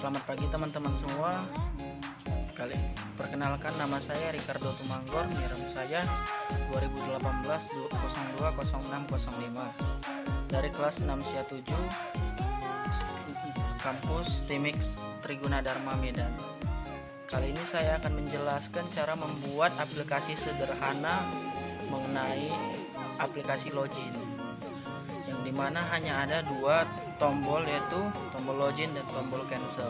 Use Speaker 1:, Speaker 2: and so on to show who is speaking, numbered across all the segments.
Speaker 1: Selamat pagi teman-teman semua. Perkenalkan, nama saya Ricardo Tumanggor, NIRM saya 2018-020605 dari kelas 6 7 kampus Timix Triguna Dharma Medan. Kali ini saya akan menjelaskan cara membuat aplikasi sederhana mengenai aplikasi login, yang dimana hanya ada dua tombol, yaitu tombol login dan tombol cancel.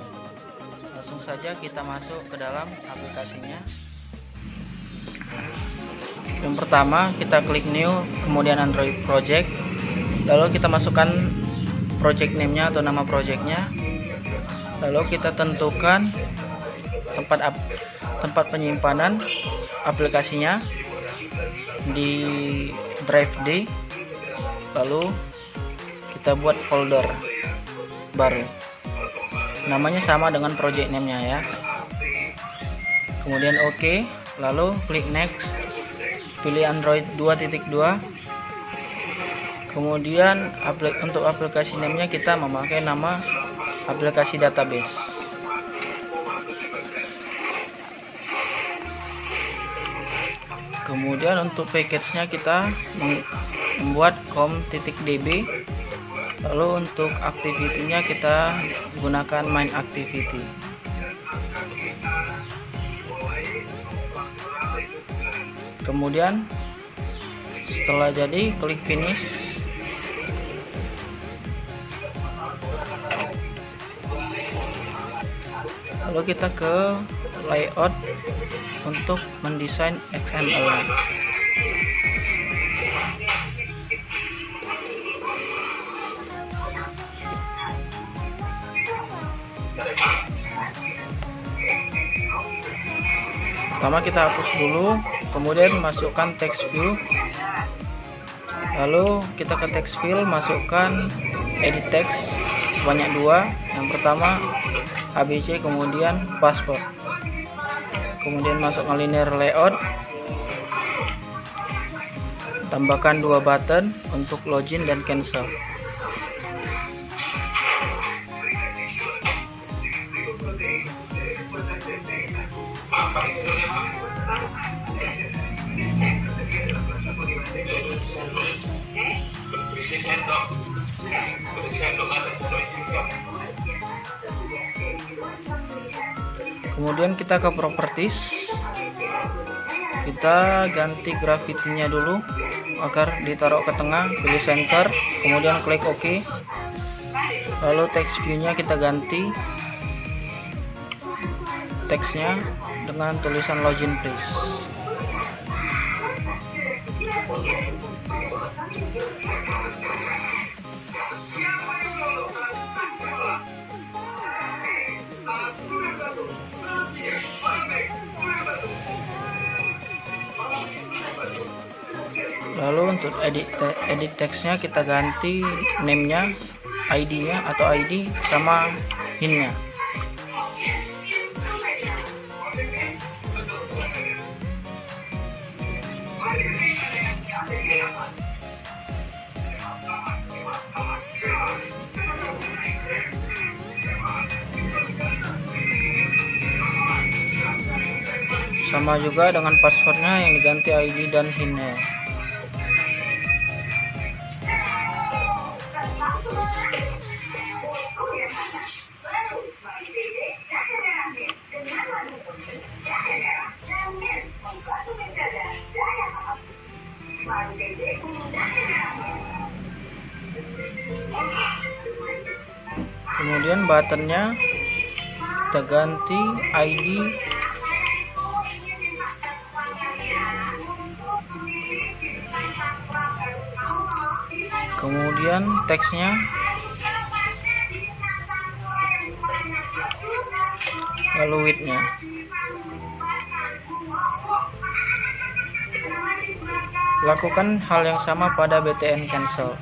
Speaker 1: Langsung saja kita masuk ke dalam aplikasinya. Yang pertama kita klik new, kemudian Android project, lalu kita masukkan project name-nya atau nama projectnya, lalu kita tentukan tempat penyimpanan aplikasinya di drive D, lalu kita buat folder baru, namanya sama dengan project name-nya ya. Kemudian OK, lalu klik next, pilih Android 2.2. kemudian untuk aplikasi name-nya kita memakai nama aplikasi database. Kemudian untuk package-nya kita membuat com.db. Lalu untuk activity-nya kita gunakan main activity. Kemudian setelah jadi, klik finish. Lalu kita ke layout untuk mendesain XML. Pertama kita hapus dulu, kemudian masukkan text view, lalu kita ke text field, masukkan edit text sebanyak 2. Yang pertama ABC, kemudian password, kemudian masukkan linear layout, tambahkan 2 button untuk login dan cancel. Kemudian kita ke properties, kita ganti gravity-nya dulu agar ditaruh ke tengah, pilih center, kemudian klik OK. Lalu text view-nya kita ganti teksnya dengan tulisan login please. Lalu untuk edit teksnya kita ganti name-nya, ID-nya atau ID sama hint-nya. Sama juga dengan passwordnya yang diganti ID dan hint-nya. Kemudian buttonnya kita ganti ID, kemudian teksnya, lalu width-nya. Lakukan hal yang sama pada btn cancel.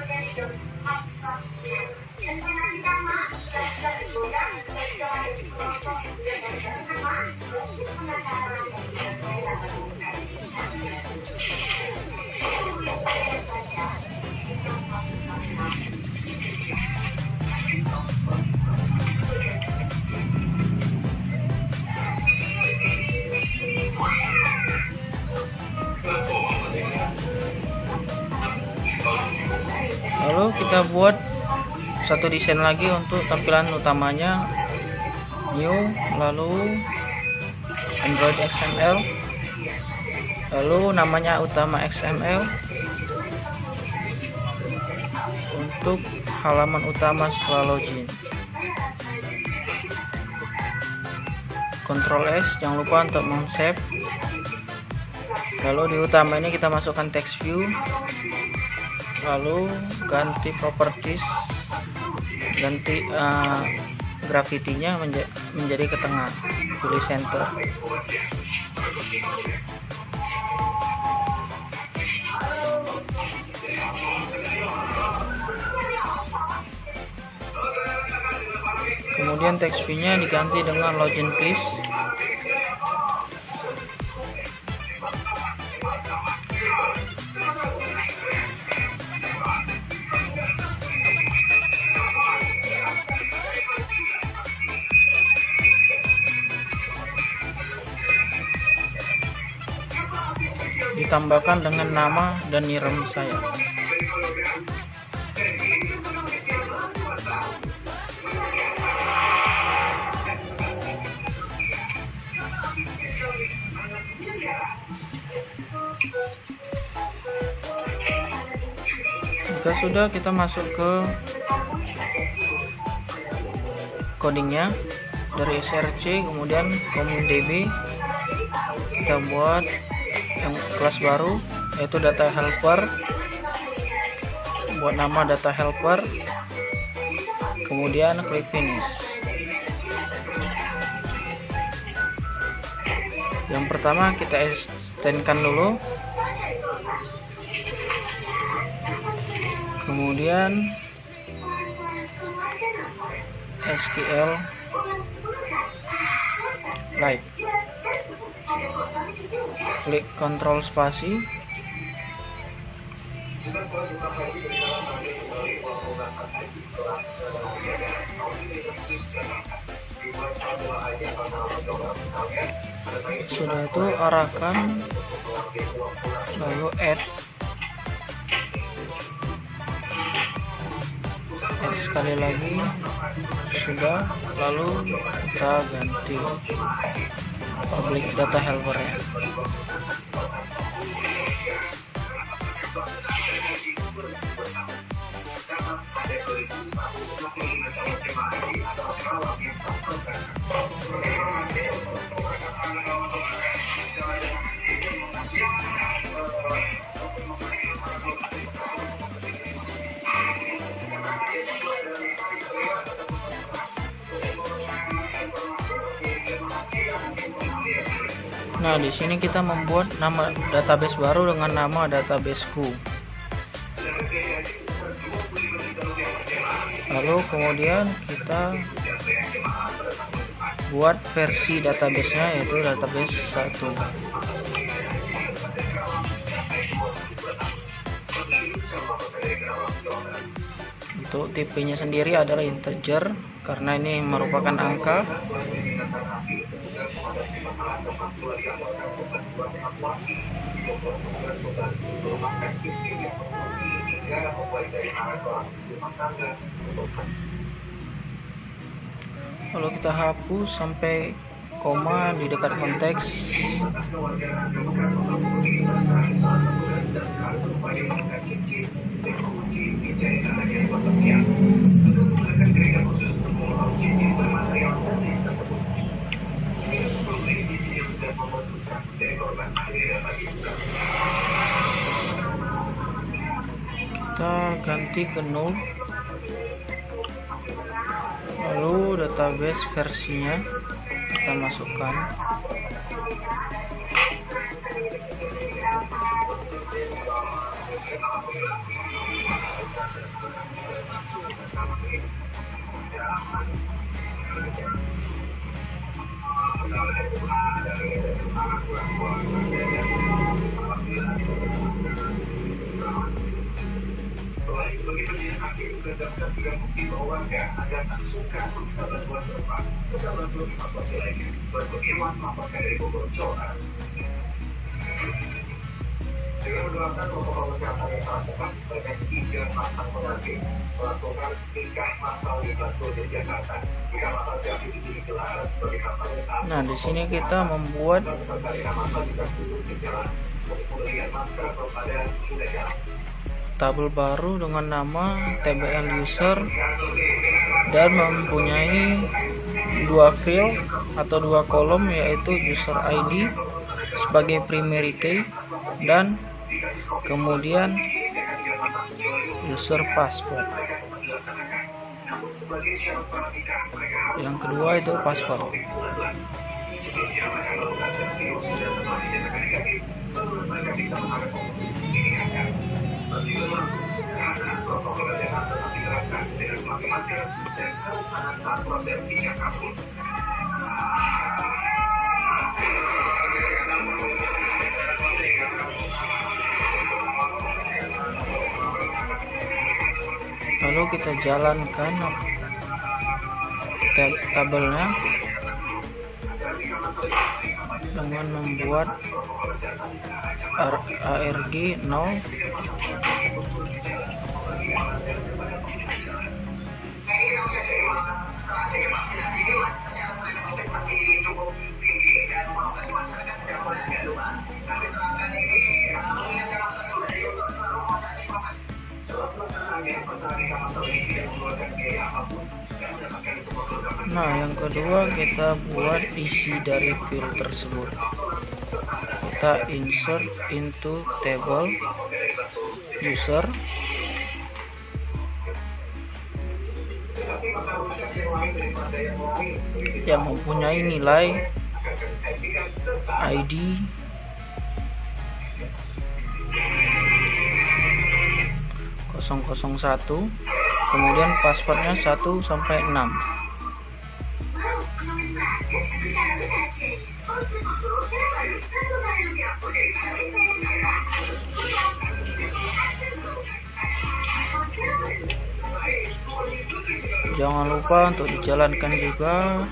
Speaker 1: kita buat satu desain lagi untuk tampilan utamanya, new, lalu Android XML, lalu namanya utama XML. Untuk halaman utama setelah login, Ctrl S, jangan lupa untuk men-save. Lalu di utama ini kita masukkan text view, lalu ganti properties, ganti gravitinya menjadi ke tengah, pilih center. Kemudian text view-nya diganti dengan login please. Ditambahkan dengan nama dan nickname saya. Jika sudah, kita masuk ke codingnya dari src, kemudian ComDB kita buat yang kelas baru yaitu data helper, buat nama data helper, kemudian klik finish. Yang pertama kita extendkan dulu, kemudian SQL Lite, klik Ctrl spasi, sudah itu arahkan, lalu add sekali lagi, sudah, lalu kita ganti public data helper ya. Nah, di sini kita membuat nama database baru dengan nama databaseku. Lalu kemudian kita buat versi database-nya yaitu database 1. Untuk tipenya sendiri adalah integer karena ini merupakan angka. Lalu kita hapus sampai koma di dekat konteks. Kita ganti ke null, lalu database versinya kita masukkan.
Speaker 2: Dengan menerapkan protokol kesehatan yang sangat ketat, terkait 3 pasang pengantin melakukan nikah masal di Batu di Jakarta. Nikah masal jadi digelar sebagai kampanye.
Speaker 1: Nah, di sini kita membuat tabel baru dengan nama TBL user dan mempunyai 2 field atau 2 kolom, yaitu user ID sebagai primary key dan kemudian user password. Yang kedua itu password. Lalu kita jalankan tabelnya dengan membuat ARG 0 Nah, yang kedua kita buat isi dari field tersebut. Kita insert into table user yang mempunyai nilai ID .001, kemudian passwordnya 1 sampai 6. Jangan lupa untuk dijalankan juga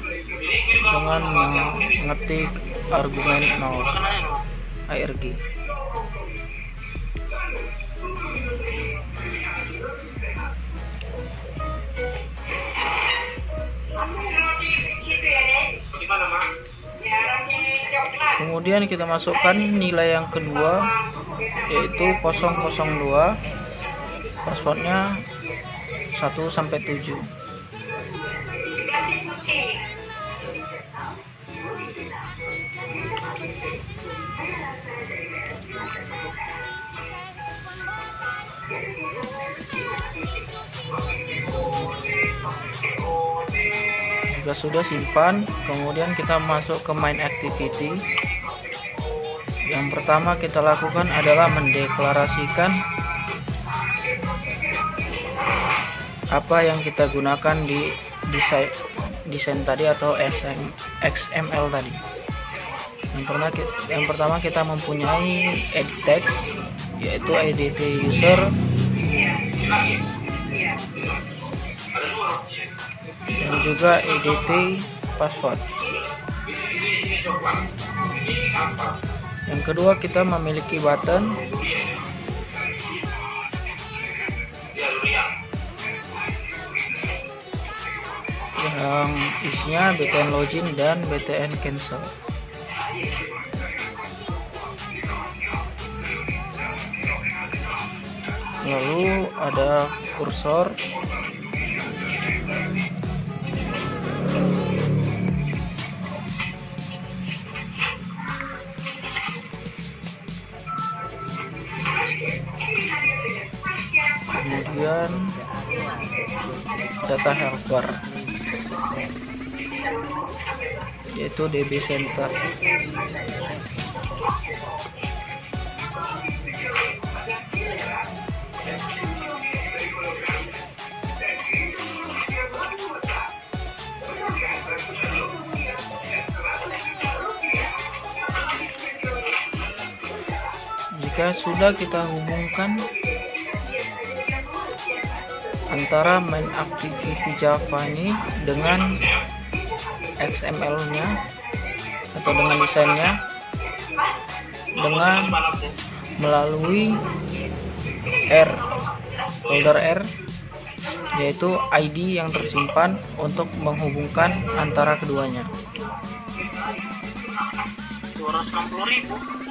Speaker 1: dengan mengetik argumen 0 ARG. Kemudian kita masukkan nilai yang kedua, yaitu 002, passwordnya 1 sampai 7. Jika sudah, simpan. Kemudian kita masuk ke main activity. Yang pertama kita lakukan adalah mendeklarasikan apa yang kita gunakan di desain tadi atau XML tadi. Yang pertama kita mempunyai edit text, yaitu edit user dan juga edit password. Yang kedua, kita memiliki button yang isinya btn login dan btn cancel. Lalu ada kursor kemudian data helper, yaitu DB Center. Jika sudah kita hubungkan antara main activity Java ini dengan XML-nya atau dengan desainnya, dengan melalui folder R, yaitu ID yang tersimpan untuk menghubungkan antara keduanya.
Speaker 3: 260.000.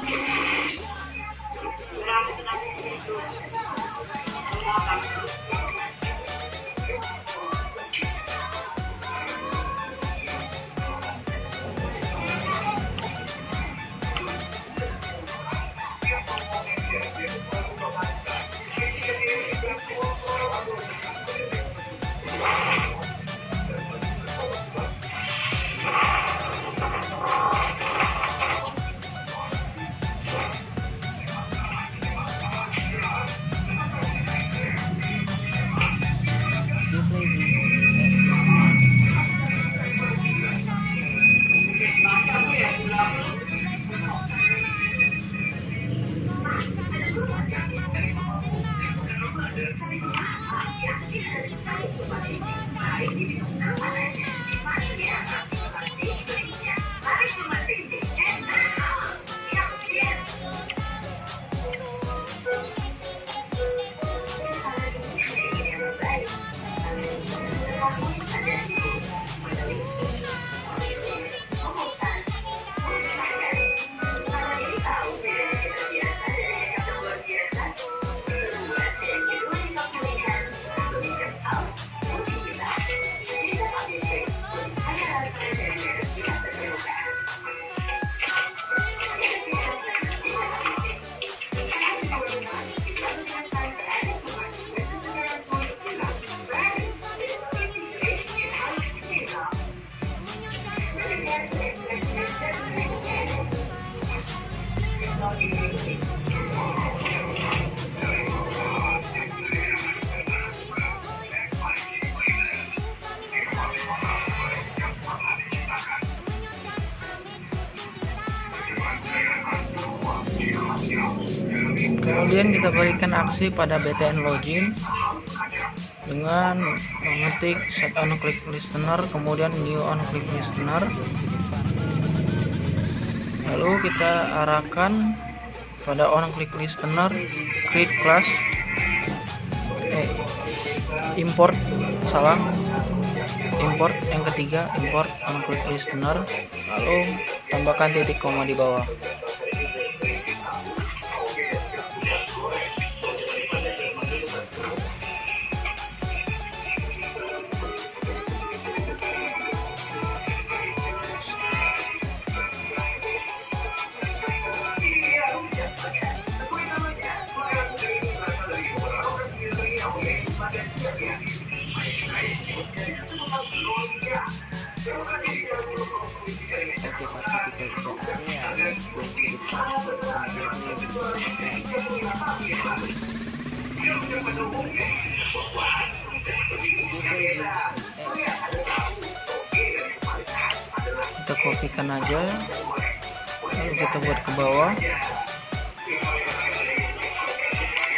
Speaker 1: Kemudian kita berikan aksi pada BTN login dengan mengetik set on click listener, kemudian new on click listener. Lalu kita arahkan pada on click listener, create class, import yang ketiga, import on click listener, lalu tambahkan titik koma di bawah. Kita kopikan aja, lalu kita buat ke bawah,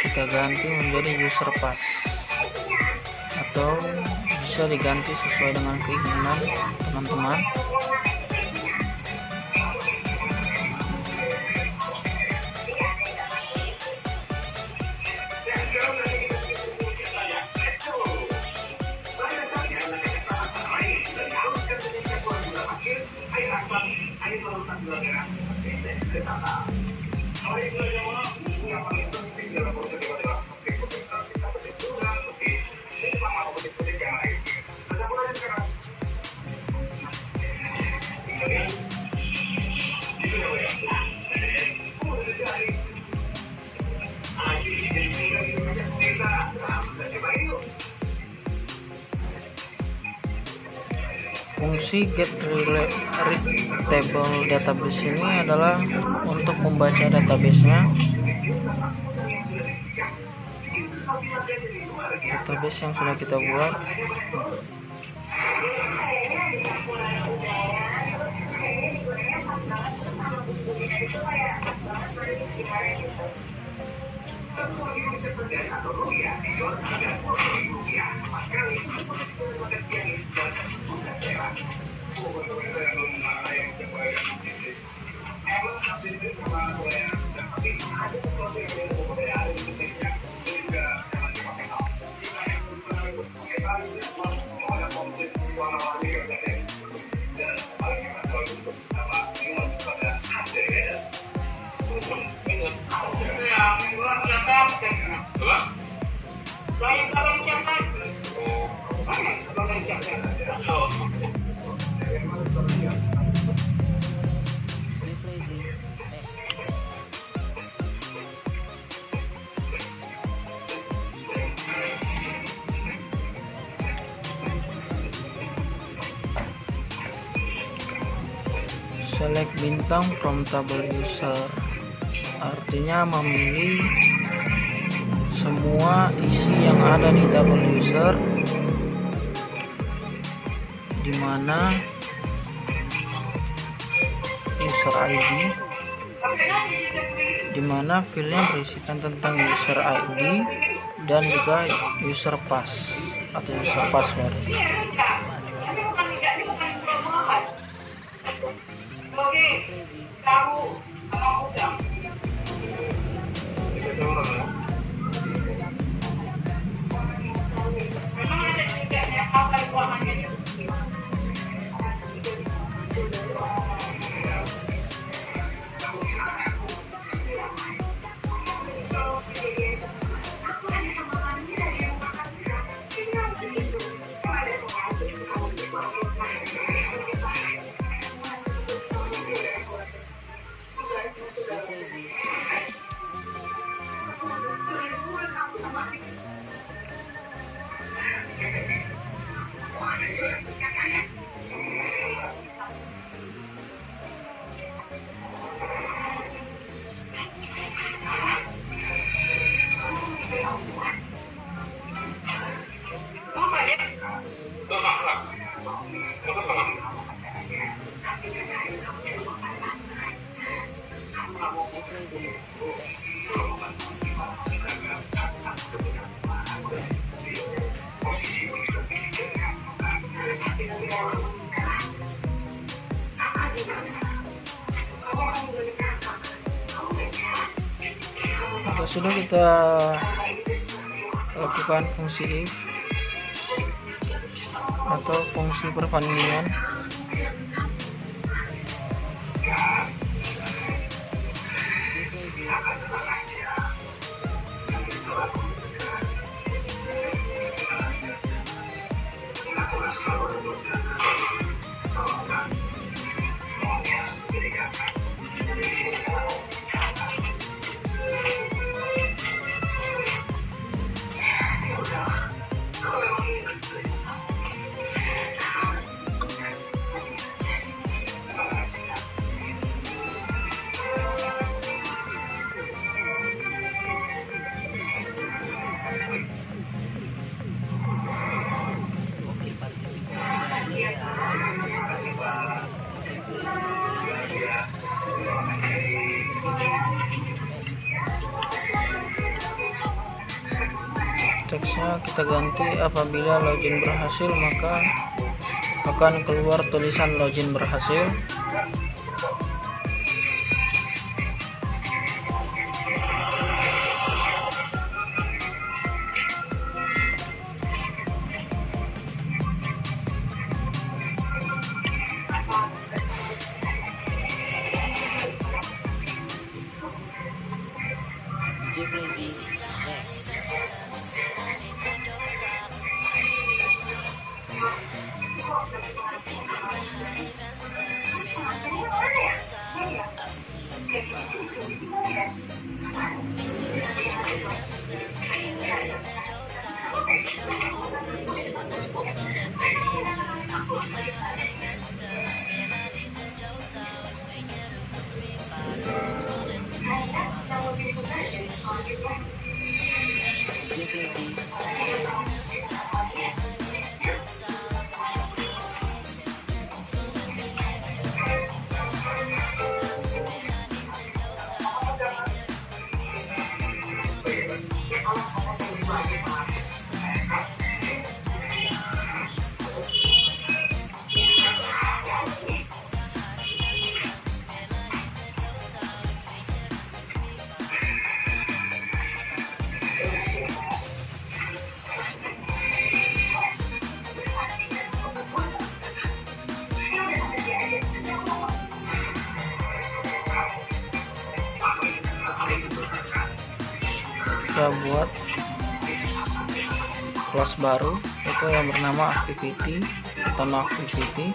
Speaker 1: kita ganti menjadi user pass, atau bisa diganti sesuai dengan keinginan teman-teman. Fungsi get read table database ini adalah untuk membaca database-nya, database yang sudah kita buat. Select bintang from table user, artinya memilih semua isi yang ada di table user, di mana user ID, di mana filenya berisikan tentang user ID dan juga user pass atau user password. Sudah kita lakukan fungsi if atau fungsi perbandingan. Teksnya kita ganti, apabila login berhasil maka akan keluar tulisan login berhasil. Kita buat kelas baru itu yang bernama activity atau no activity.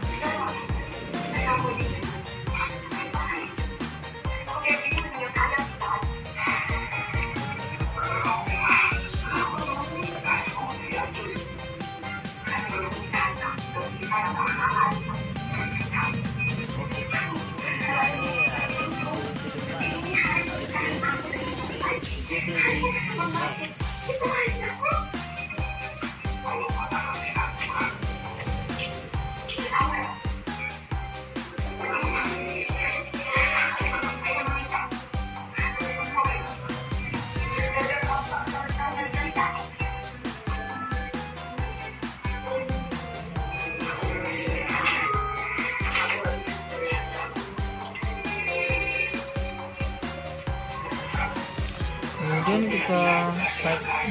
Speaker 1: Kemudian kita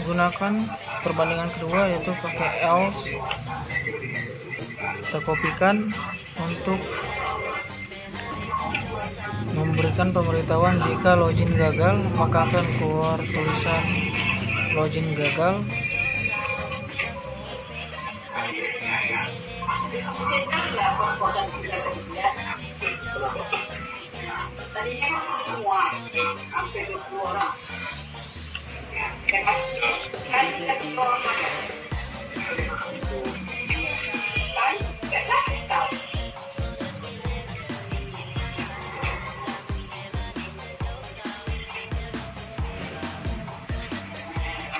Speaker 1: gunakan perbandingan kedua, yaitu pakai else. Kita kopikan untuk memberikan pemberitahuan jika login gagal, maka akan keluar tulisan login gagal.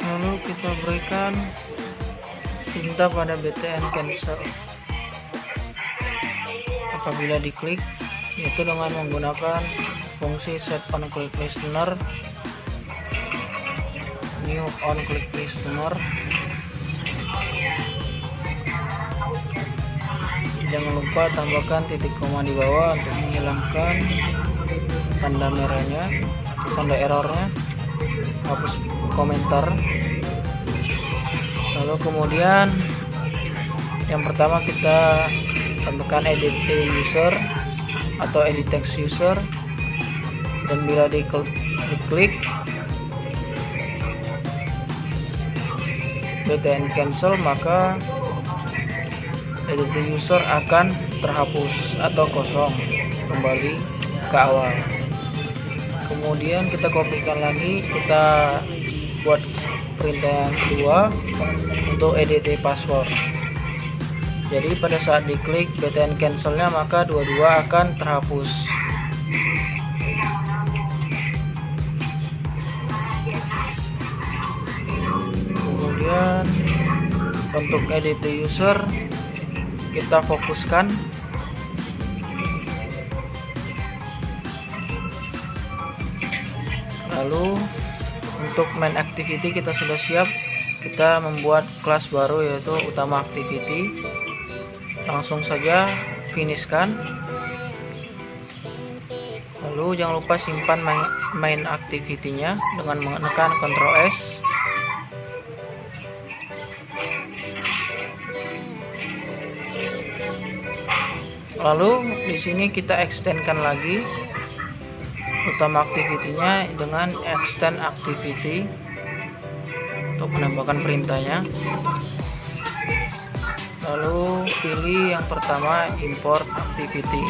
Speaker 1: Lalu kita berikan perintah pada btn cancel. Apabila diklik, yaitu dengan menggunakan fungsi set on click listener, new on click listener. Jangan lupa tambahkan titik koma di bawah untuk menghilangkan tanda merahnya atau tanda errornya. Hapus komentar. Lalu kemudian yang pertama kita tambahkan edit user atau edit text user, dan bila diklik btn cancel, maka edit user akan terhapus atau kosong, kembali ke awal. Kemudian kita kopikan lagi, kita buat perintah yang kedua untuk edit password. Jadi pada saat diklik btn cancelnya, maka dua-dua akan terhapus. Kemudian untuk edit user kita fokuskan. Lalu untuk main activity kita sudah siap. Kita membuat kelas baru, yaitu utama activity. Langsung saja finishkan. Lalu jangan lupa simpan main activity-nya dengan menekan Ctrl S. Lalu di sini kita extendkan lagi utama activity-nya dengan extend activity untuk menambahkan perintahnya. Lalu pilih yang pertama, import activity.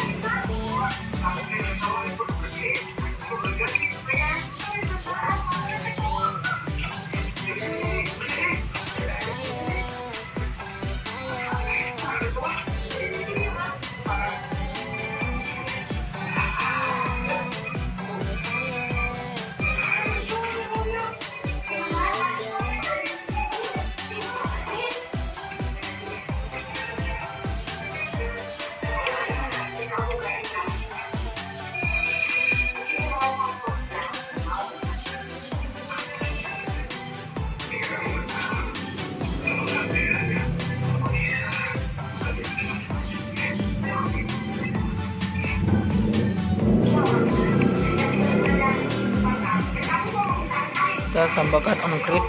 Speaker 1: Kita tambahkan on-grid.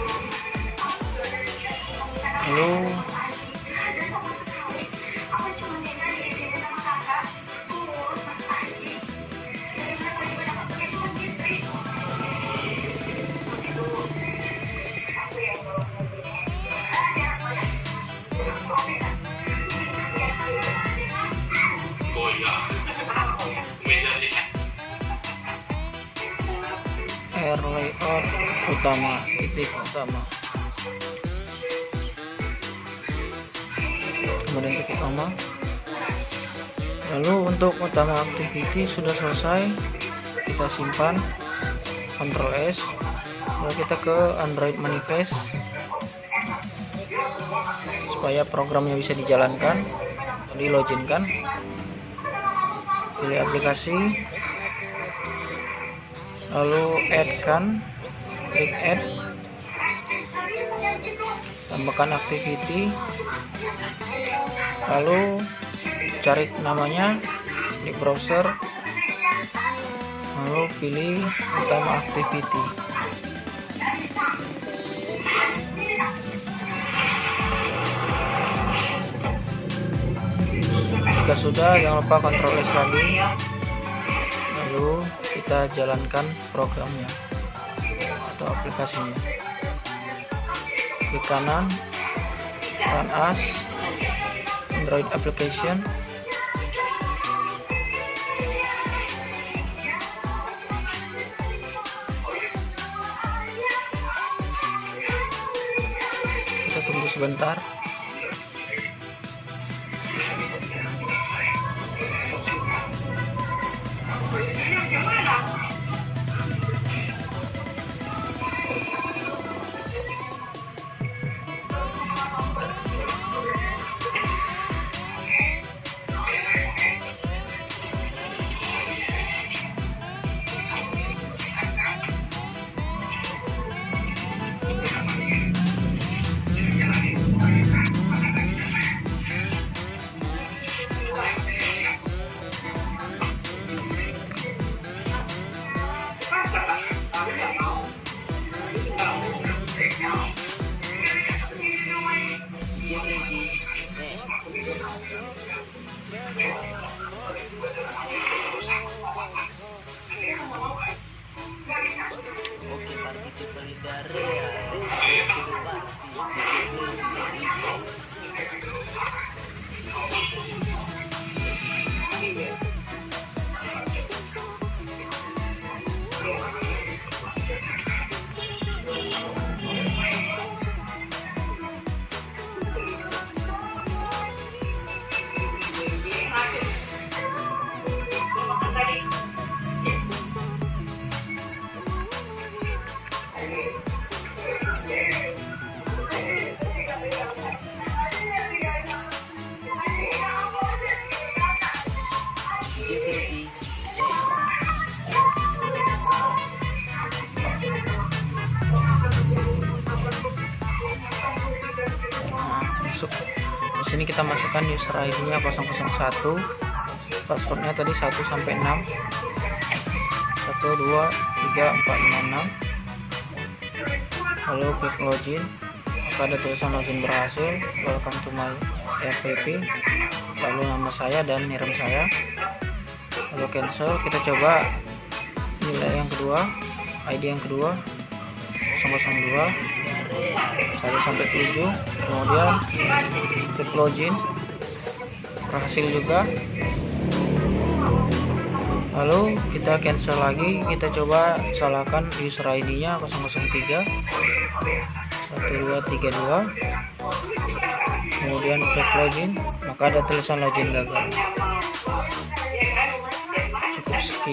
Speaker 1: Lalu layout utama, titik utama, kemudian titik utama. Lalu untuk utama activity sudah selesai, kita simpan, Ctrl S. Lalu kita ke Android Manifest supaya programnya bisa dijalankan. Di login kan, pilih aplikasi, lalu add kan, klik add, tambahkan activity, lalu cari namanya di browser, lalu pilih utama activity. Jika sudah, jangan lupa Ctrl S lagi, lalu kita jalankan programnya atau aplikasinya. Klik kanan, run as Android application, kita tunggu sebentar. Di sini kita masukkan user ID-nya 001, passwordnya tadi 1 sampai 6, 1 2 3 4 5 6, lalu klik login, maka ada tulisan login berhasil, welcome to my FTP, lalu nama saya dan nirem saya, lalu cancel. Kita coba nilai yang kedua, ID yang kedua 002 1 sampai 7, kemudian klik login, berhasil juga. Lalu kita cancel lagi, kita coba salahkan user ID nya 003 1232, kemudian klik login, maka ada tulisan login gagal.